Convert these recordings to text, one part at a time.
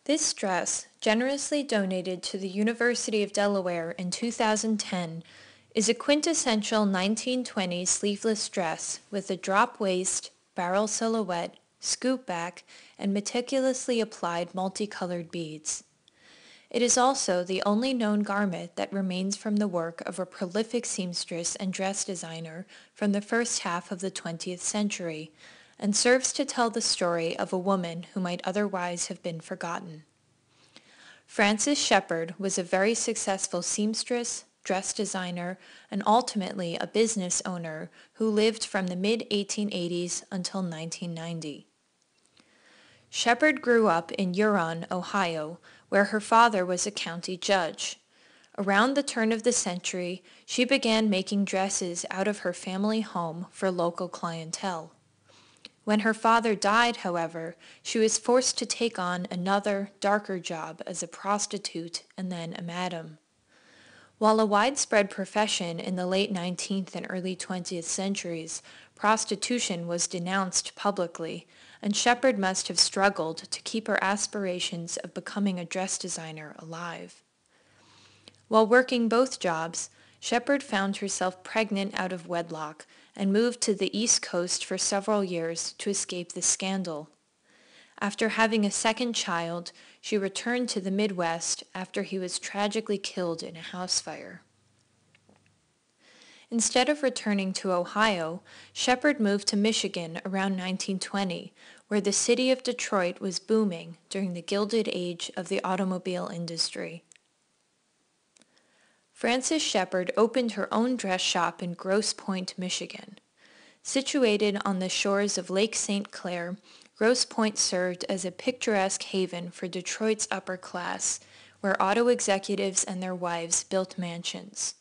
This dress, generously donated to the University of Delaware in 2010, is a quintessential 1920s sleeveless dress with a drop waist, barrel silhouette, scoop back, and meticulously applied multicolored beads. It is also the only known garment that remains from the work of a prolific seamstress and dress designer from the first half of the 20th century, and serves to tell the story of a woman who might otherwise have been forgotten. Frances Shepard was a very successful seamstress, dress designer, and ultimately a business owner who lived from the mid-1880s until 1990. Shepard grew up in Huron, Ohio, where her father was a county judge. Around the turn of the century, she began making dresses out of her family home for local clientele. When her father died, however, she was forced to take on another, darker job as a prostitute and then a madam. While a widespread profession in the late 19th and early 20th centuries, prostitution was denounced publicly, and Shepard must have struggled to keep her aspirations of becoming a dress designer alive. While working both jobs, Shepard found herself pregnant out of wedlock and moved to the East Coast for several years to escape the scandal. After having a second child, she returned to the Midwest after he was tragically killed in a house fire. Instead of returning to Ohio, Shepard moved to Michigan around 1920, where the city of Detroit was booming during the Gilded Age of the automobile industry. Frances Shepard opened her own dress shop in Grosse Pointe, Michigan. Situated on the shores of Lake St. Clair, Grosse Pointe served as a picturesque haven for Detroit's upper class, where auto executives and their wives built mansions.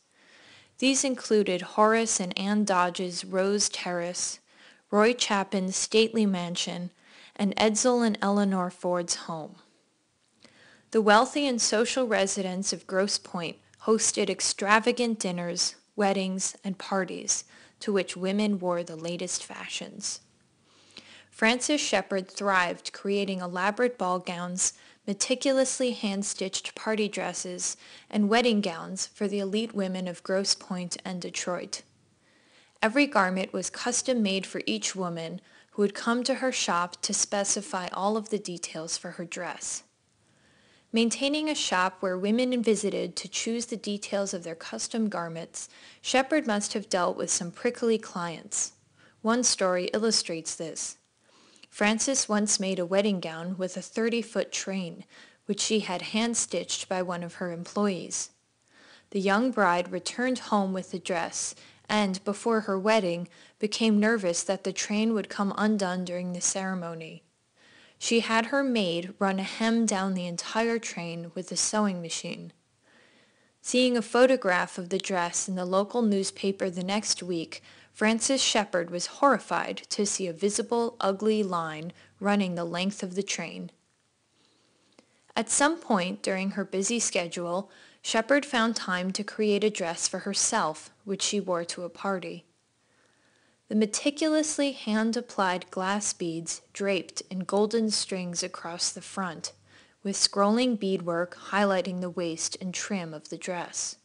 These included Horace and Anne Dodge's Rose Terrace, Roy Chapin's stately mansion, and Edsel and Eleanor Ford's home. The wealthy and social residents of Grosse Pointe hosted extravagant dinners, weddings, and parties to which women wore the latest fashions. Frances Shepard thrived creating elaborate ball gowns, meticulously hand-stitched party dresses, and wedding gowns for the elite women of Grosse Pointe and Detroit. Every garment was custom-made for each woman who would come to her shop to specify all of the details for her dress. Maintaining a shop where women visited to choose the details of their custom garments, Shepard must have dealt with some prickly clients. One story illustrates this. Frances once made a wedding gown with a 30-foot train, which she had hand-stitched by one of her employees. The young bride returned home with the dress and, before her wedding, became nervous that the train would come undone during the ceremony. She had her maid run a hem down the entire train with a sewing machine. Seeing a photograph of the dress in the local newspaper the next week, Frances Shepard was horrified to see a visible, ugly line running the length of the train. At some point during her busy schedule, Shepard found time to create a dress for herself, which she wore to a party. The meticulously hand-applied glass beads draped in golden strings across the front, with scrolling beadwork highlighting the waist and trim of the dress.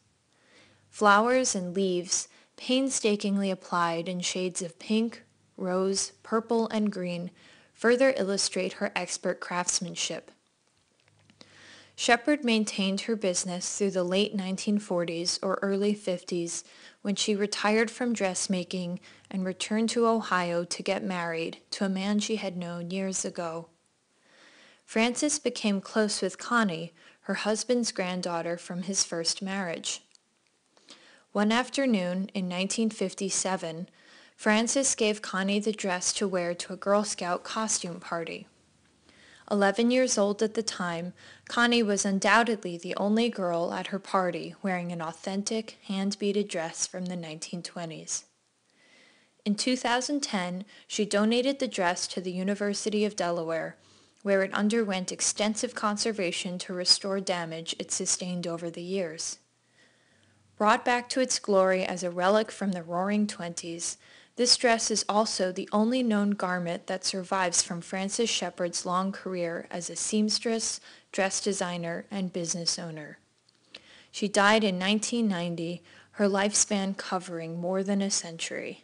Flowers and leaves, painstakingly applied in shades of pink, rose, purple, and green, further illustrate her expert craftsmanship. Shepard maintained her business through the late 1940s or early 50s when she retired from dressmaking and returned to Ohio to get married to a man she had known years ago. Frances became close with Connie, her husband's granddaughter from his first marriage. One afternoon in 1957, Frances gave Connie the dress to wear to a Girl Scout costume party. 11 years old at the time, Connie was undoubtedly the only girl at her party wearing an authentic, hand-beaded dress from the 1920s. In 2010, she donated the dress to the University of Delaware, where it underwent extensive conservation to restore damage it sustained over the years. Brought back to its glory as a relic from the Roaring Twenties, this dress is also the only known garment that survives from Frances Shepard's long career as a seamstress, dress designer, and business owner. She died in 1990, her lifespan covering more than a century.